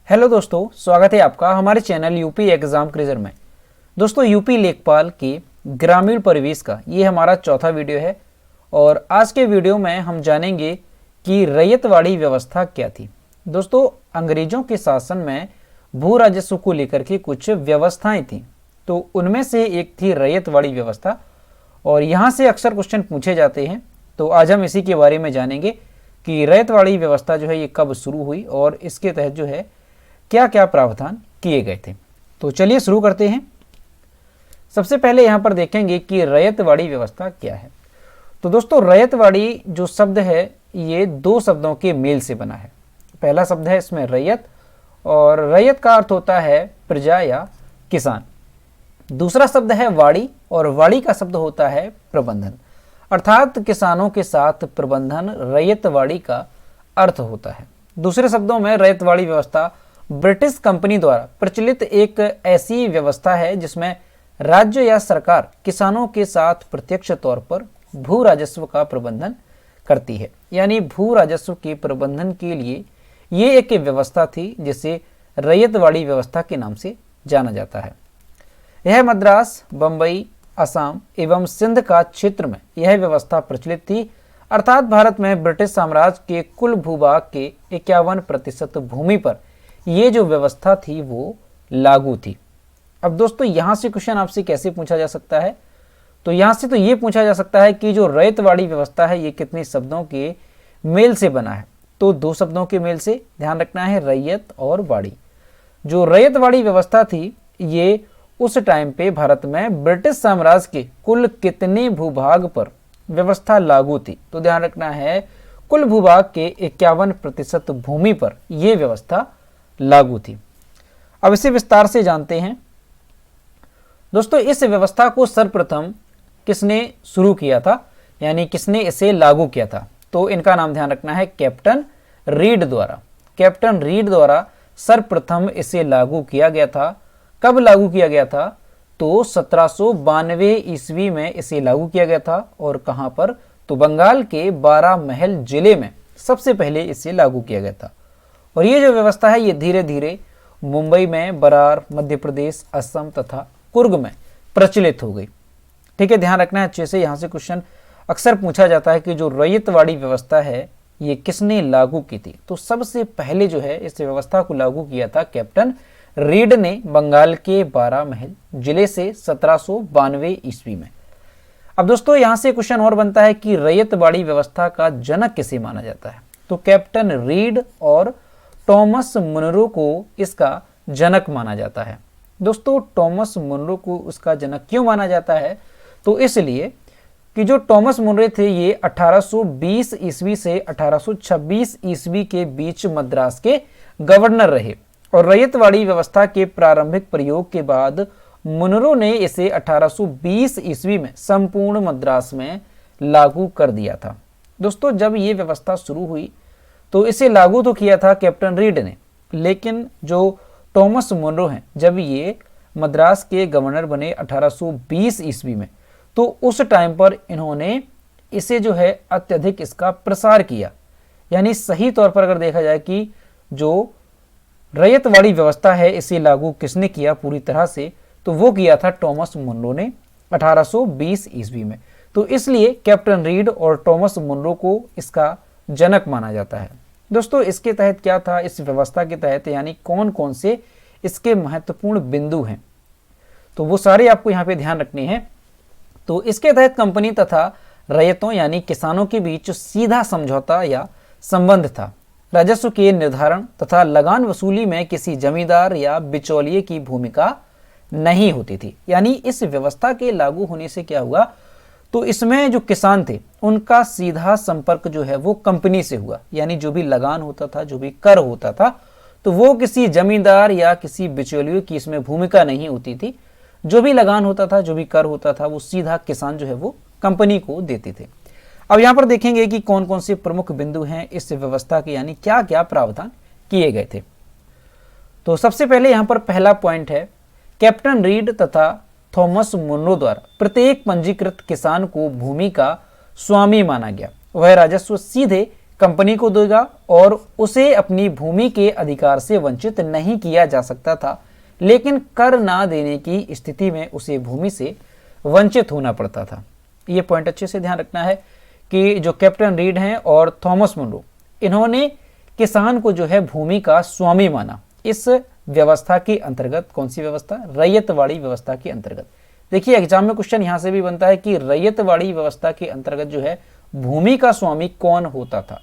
Hello दोस्तों, स्वागत है आपका हमारे चैनल यूपी एग्जाम क्रेजर में। दोस्तों, यूपी लेखपाल के ग्रामीण परिवेश का ये हमारा चौथा वीडियो है और आज के वीडियो में हम जानेंगे कि रैयतवाड़ी व्यवस्था क्या थी। दोस्तों, अंग्रेजों के शासन में भू राजस्व को लेकर के कुछ व्यवस्थाएं थी, तो उनमें से एक थी रैयतवाड़ी व्यवस्था और यहाँ से अक्सर क्वेश्चन पूछे जाते हैं। तो आज हम इसी के बारे में जानेंगे कि रैयतवाड़ी व्यवस्था जो है ये कब शुरू हुई और इसके तहत जो है क्या क्या प्रावधान किए गए थे। तो चलिए शुरू करते हैं। सबसे पहले यहाँ पर देखेंगे कि रैयतवाड़ी व्यवस्था क्या है। तो दोस्तों, रैयतवाड़ी जो शब्द है ये दो शब्दों के मेल से बना है। पहला शब्द है इसमें रैयत, और रैयत का अर्थ होता है प्रजा या किसान। दूसरा शब्द है वाड़ी, और वाड़ी का शब्द होता है प्रबंधन, अर्थात किसानों के साथ प्रबंधन रैयतवाड़ी का अर्थ होता है। दूसरे शब्दों में रैयतवाड़ी व्यवस्था ब्रिटिश कंपनी द्वारा प्रचलित एक ऐसी व्यवस्था है जिसमें राज्य या सरकार किसानों के साथ प्रत्यक्ष तौर पर भू राजस्व का प्रबंधन करती है। यानी भू राजस्व के प्रबंधन के लिए ये एक व्यवस्था थी जिसे रैयतवाड़ी व्यवस्था के नाम से जाना जाता है। यह मद्रास, बंबई, असम एवं सिंध का क्षेत्र में यह व्यवस्था प्रचलित थी, अर्थात भारत में ब्रिटिश साम्राज्य के कुल भूभाग के 51% भूमि पर ये जो व्यवस्था थी वो लागू थी। अब दोस्तों, यहाँ से क्वेश्चन आपसे कैसे पूछा जा सकता है? तो यहाँ से तो ये पूछा जा सकता है कि जो रैयतवाड़ी व्यवस्था है ये कितने शब्दों के मेल से बना है। तो दो शब्दों के मेल से, ध्यान रखना है, रैयत और वाड़ी। जो रैयतवाड़ी व्यवस्था थी ये उस टाइम पे भारत में ब्रिटिश साम्राज्य के कुल कितने भूभाग पर व्यवस्था लागू थी। तो ध्यान रखना है, कुल भूभाग के 51% भूमि पर यह व्यवस्था लागू थी। अब इसे विस्तार से जानते हैं। दोस्तों, इस व्यवस्था को सर्वप्रथम किसने शुरू किया था, यानी किसने इसे लागू किया था? तो इनका नाम ध्यान रखना है, कैप्टन रीड द्वारा। कैप्टन रीड द्वारा सर्वप्रथम इसे लागू किया गया था। कब लागू किया गया था? तो 1792 ईस्वी में इसे लागू किया गया था। और कहां पर? तो बंगाल के बारामहल जिले में सबसे पहले इसे लागू किया गया था। और ये जो व्यवस्था है ये धीरे धीरे मुंबई में, बरार, मध्य प्रदेश, असम तथा कुर्ग में प्रचलित हो गई। ठीक है, ध्यान रखना है अच्छे से। यहाँ से क्वेश्चन अक्सर पूछा जाता है कि जो रैयतवाड़ी व्यवस्था है ये किसने लागू की थी। तो सबसे पहले जो है इस व्यवस्था को लागू किया था कैप्टन रीड ने बंगाल के बारामहल जिले से 1792 ईस्वी में। अब दोस्तों, यहाँ से क्वेश्चन और बनता है कि रैयतवाड़ी व्यवस्था का जनक किसे माना जाता है? तो कैप्टन रीड और टॉमस मुनरो को इसका जनक माना जाता है। दोस्तों, टॉमस मुनरो को उसका जनक क्यों माना जाता है? तो इसलिए कि जो टॉमस मुनरो थे ये 1820 ईस्वी से 1826 ईस्वी के बीच मद्रास के गवर्नर रहे और रैयतवाड़ी व्यवस्था के प्रारंभिक प्रयोग के बाद मुनरो ने इसे 1820 ईस्वी में संपूर्ण मद्रास में लागू कर दिया था। दोस्तों, जब ये व्यवस्था शुरू हुई तो इसे लागू तो किया था कैप्टन रीड ने, लेकिन जो टॉमस मुनरो हैं जब ये मद्रास के गवर्नर बने 1820 ईस्वी में, तो उस टाइम पर इन्होंने इसे जो है अत्यधिक इसका प्रसार किया। यानी सही तौर पर अगर देखा जाए कि जो रैयतवाड़ी व्यवस्था है इसे लागू किसने किया पूरी तरह से, तो वो किया था टॉमस मुनरो ने 1820 ईस्वी में। तो इसलिए कैप्टन रीड और टॉमस मुनरो को इसका जनक माना जाता है। दोस्तों, इसके तहत क्या था? इस व्यवस्था के तहत यानी कौन कौन से इसके महत्वपूर्ण बिंदु हैं, तो वो सारे आपको यहाँ पे ध्यान रखने हैं। तो इसके तहत कंपनी तथा रैयतों यानी किसानों के बीच सीधा समझौता या संबंध था। राजस्व के निर्धारण तथा लगान वसूली में किसी जमींदार या बिचौलिए की भूमिका नहीं होती थी। यानी इस व्यवस्था के लागू होने से क्या हुआ? तो इसमें जो किसान थे उनका सीधा संपर्क जो है वो कंपनी से हुआ। यानी जो भी लगान होता था, जो भी कर होता था, तो वो किसी जमींदार या किसी बिचौलियों की इसमें भूमिका नहीं होती थी। जो भी लगान होता था, जो भी कर होता था, वो सीधा किसान जो है वो कंपनी को देते थे। अब यहाँ पर देखेंगे कि कौन कौन से प्रमुख बिंदु हैं इस व्यवस्था के, यानी क्या क्या प्रावधान किए गए थे। तो सबसे पहले यहाँ पर पहला पॉइंट है, कैप्टन रीड तथा थॉमस मुनरो द्वारा प्रत्येक पंजीकृत किसान को भूमि का स्वामी माना गया। वह राजस्व सीधे कंपनी को देगा और उसे अपनी भूमि के अधिकार से वंचित नहीं किया जा सकता था, लेकिन कर ना देने की स्थिति में उसे भूमि से वंचित होना पड़ता था। ये पॉइंट अच्छे से ध्यान रखना है कि जो कैप्टन रीड हैं और थॉमस मुनरो, इन्होंने किसान को जो है भूमि का स्वामी माना। इस व्यवस्था के अंतर्गत, कौन सी व्यवस्था? रैयतवाड़ी व्यवस्था के अंतर्गत। देखिए एग्जाम में क्वेश्चन यहां से भी बनता है कि रैयतवाड़ी व्यवस्था के अंतर्गत जो है भूमि का स्वामी कौन होता था?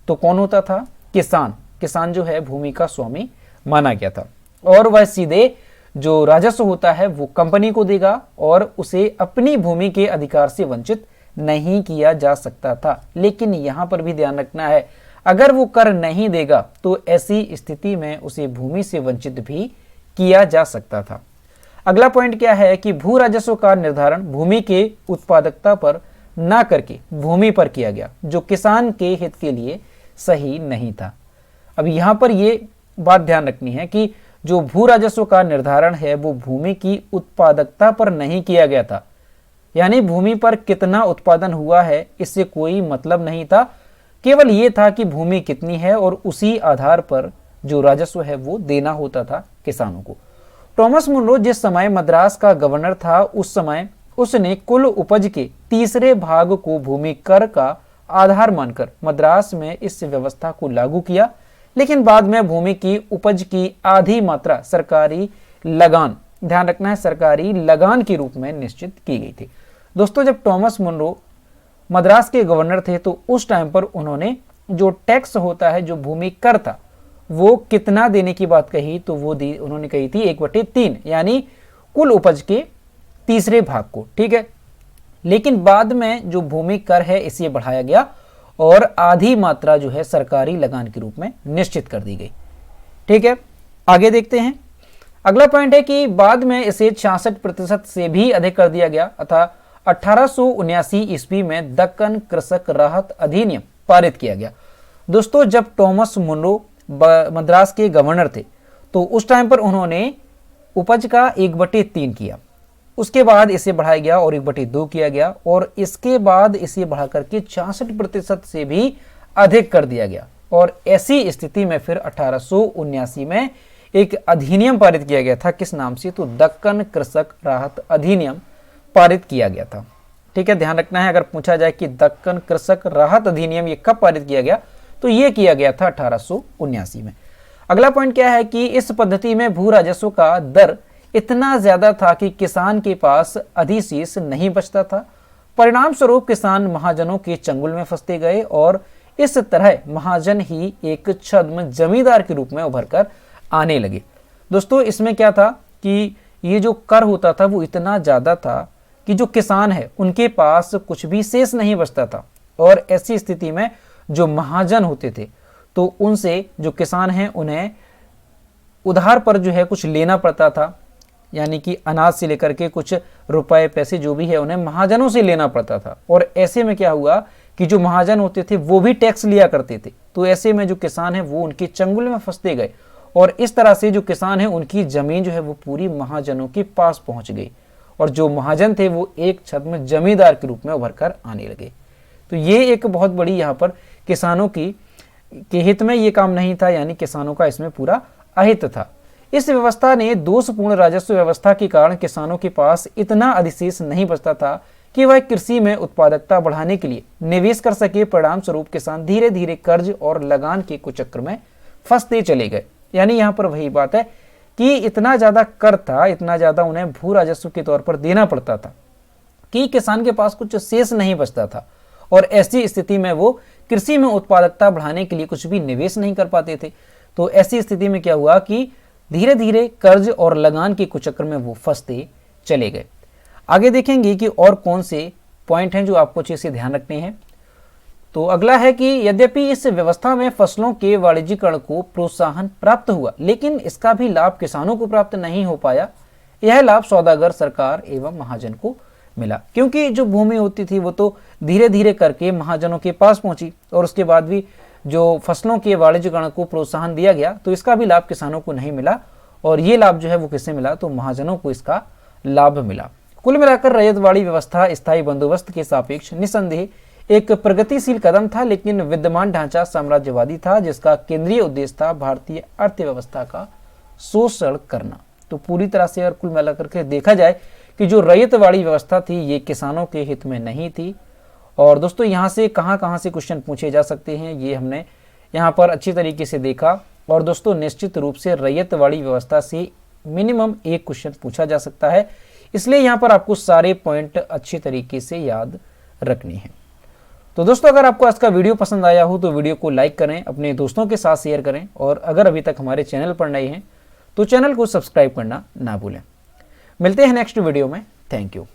तो कौन होता था? किसान। किसान जो है भूमि का स्वामी माना गया था और वह सीधे जो राजस्व होता है वो कंपनी को देगा और उसे अपनी भूमि के अधिकार से वंचित नहीं किया जा सकता था। लेकिन यहां पर भी ध्यान रखना है, अगर वो कर नहीं देगा तो ऐसी स्थिति में उसे भूमि से वंचित भी किया जा सकता था। अगला पॉइंट क्या है कि भू राजस्व का निर्धारण भूमि के उत्पादकता पर ना करके भूमि पर किया गया, जो किसान के हित के लिए सही नहीं था। अब यहां पर ये बात ध्यान रखनी है कि जो भू राजस्व का निर्धारण है वो भूमि की उत्पादकता पर नहीं किया गया था, यानी भूमि पर कितना उत्पादन हुआ है इससे कोई मतलब नहीं था। केवल ये था कि भूमि कितनी है और उसी आधार पर जो राजस्व है वो देना होता था किसानों को। थॉमस मुनरो जिस समय मद्रास का गवर्नर था, उस समय उसने कुल उपज के तीसरे भाग को भूमि कर का आधार मानकर मद्रास में इस व्यवस्था को लागू किया, लेकिन बाद में भूमि की उपज की आधी मात्रा सरकारी लगान, ध्यान रखना है, सरकारी लगान के रूप में निश्चित की गई थी। दोस्तों जब थॉमस मुनरो मद्रास के गवर्नर थे तो उस टाइम पर उन्होंने जो टैक्स होता है, जो भूमि कर था, वो कितना देने की बात कही तो वो उन्होंने कही थी 1/3, यानी कुल उपज के तीसरे भाग को। ठीक है, लेकिन बाद में जो भूमि कर है इसे बढ़ाया गया और आधी मात्रा जो है सरकारी लगान के रूप में निश्चित कर दी गई। ठीक है, आगे देखते हैं। अगला पॉइंट है कि बाद में इसे 66% से भी अधिक कर दिया गया अतः 1879 ईस्वी में दक्कन कृषक राहत अधिनियम पारित किया गया। दोस्तों जब थॉमस मुनरो मद्रास के गवर्नर थे तो उस टाइम पर उन्होंने उपज का 1/3 किया, उसके बाद इसे बढ़ाया गया और 1/2 किया गया और इसके बाद इसे बढ़ा करके 66% से भी अधिक कर दिया गया। और ऐसी स्थिति में फिर 1879 में एक अधिनियम पारित किया गया था, किस नाम से? तो दक्कन कृषक राहत अधिनियम पारित किया गया था। ठीक है, ध्यान रखना है, अगर पूछा जाए कि दक्कन कृषक राहत अधिनियम ये कब पारित किया गया तो ये किया गया था 1879 में। अगला पॉइंट क्या है कि इस पद्धति में भू राजस्व का दर इतना ज्यादा था कि किसान के पास अधिशेष नहीं बचता था। परिणाम स्वरूप किसान महाजनों के चंगुल में फंसते गए और इस तरह महाजन ही एक छद्म जमींदार के रूप में उभर कर आने लगे। दोस्तों इसमें क्या था कि ये जो कर होता था वो इतना ज्यादा था कि जो किसान है उनके पास कुछ भी शेष नहीं बचता था और ऐसी स्थिति में जो महाजन होते थे तो उनसे जो किसान हैं उन्हें उधार पर जो है कुछ लेना पड़ता था, यानी कि अनाज से लेकर के कुछ रुपए पैसे जो भी है उन्हें महाजनों से लेना पड़ता था। और ऐसे में क्या हुआ कि जो महाजन होते थे वो भी टैक्स लिया करते थे, तो ऐसे में जो किसान है वो उनके चंगुल में फंसते गए और इस तरह से जो किसान है उनकी जमीन जो है वो पूरी महाजनों के पास पहुंच गई और जो महाजन थे वो एक छद्म जमींदार के रूप में उभर कर आने लगे। तो ये एक बहुत बड़ी यहाँ पर किसानों के हित में ये काम नहीं था, यानी किसानों का इसमें पूरा अहित था। इस व्यवस्था ने दोषपूर्ण राजस्व व्यवस्था के कारण किसानों के पास इतना अधिशेष नहीं बचता था कि वह कृषि में उत्पादकता बढ़ाने के लिए निवेश कर सके। परिणाम स्वरूप किसान धीरे धीरे कर्ज और लगान के कुचक्र में फंसते चले गए। यानी यहाँ पर वही बात है कि इतना ज्यादा कर था, इतना ज्यादा उन्हें भू राजस्व के तौर पर देना पड़ता था कि किसान के पास कुछ शेष नहीं बचता था और ऐसी स्थिति में वो कृषि में उत्पादकता बढ़ाने के लिए कुछ भी निवेश नहीं कर पाते थे। तो ऐसी स्थिति में क्या हुआ कि धीरे धीरे कर्ज और लगान के कुचक्र में वो फंसते चले गए। आगे देखेंगे कि और कौन से पॉइंट हैं जो आपको अच्छे से ध्यान रखने हैं। तो अगला है कि यद्यपि इस व्यवस्था में फसलों के वाणिज्यीकरण को प्रोत्साहन प्राप्त हुआ, लेकिन इसका भी लाभ किसानों को प्राप्त नहीं हो पाया। यह लाभ सौदागर, सरकार एवं महाजन को मिला, क्योंकि जो भूमि होती थी वो तो धीरे धीरे करके महाजनों के पास पहुंची और उसके बाद भी जो फसलों के वाणिज्यीकरण को प्रोत्साहन दिया गया तो इसका भी लाभ किसानों को नहीं मिला और ये लाभ जो है वो किससे मिला? तो महाजनों को इसका लाभ मिला। कुल मिलाकर रैयतवाड़ी व्यवस्था स्थायी बंदोबस्त के सापेक्ष निसंदेह एक प्रगतिशील कदम था, लेकिन विद्यमान ढांचा साम्राज्यवादी था जिसका केंद्रीय उद्देश्य था भारतीय अर्थव्यवस्था का शोषण करना। तो पूरी तरह से और कुल मिलाकर के देखा जाए कि जो रैयतवाड़ी व्यवस्था थी ये किसानों के हित में नहीं थी। और दोस्तों यहाँ से कहाँ से क्वेश्चन पूछे जा सकते हैं ये हमने यहाँ पर अच्छी तरीके से देखा। और दोस्तों निश्चित रूप से रैयतवाड़ी व्यवस्था से मिनिमम एक क्वेश्चन पूछा जा सकता है, इसलिए यहाँ पर आपको सारे पॉइंट अच्छी तरीके से याद रखने हैं। तो दोस्तों अगर आपको आज का वीडियो पसंद आया हो तो वीडियो को लाइक करें, अपने दोस्तों के साथ शेयर करें, और अगर अभी तक हमारे चैनल पर नए हैं तो चैनल को सब्सक्राइब करना ना भूलें। मिलते हैं नेक्स्ट वीडियो में। Thank you.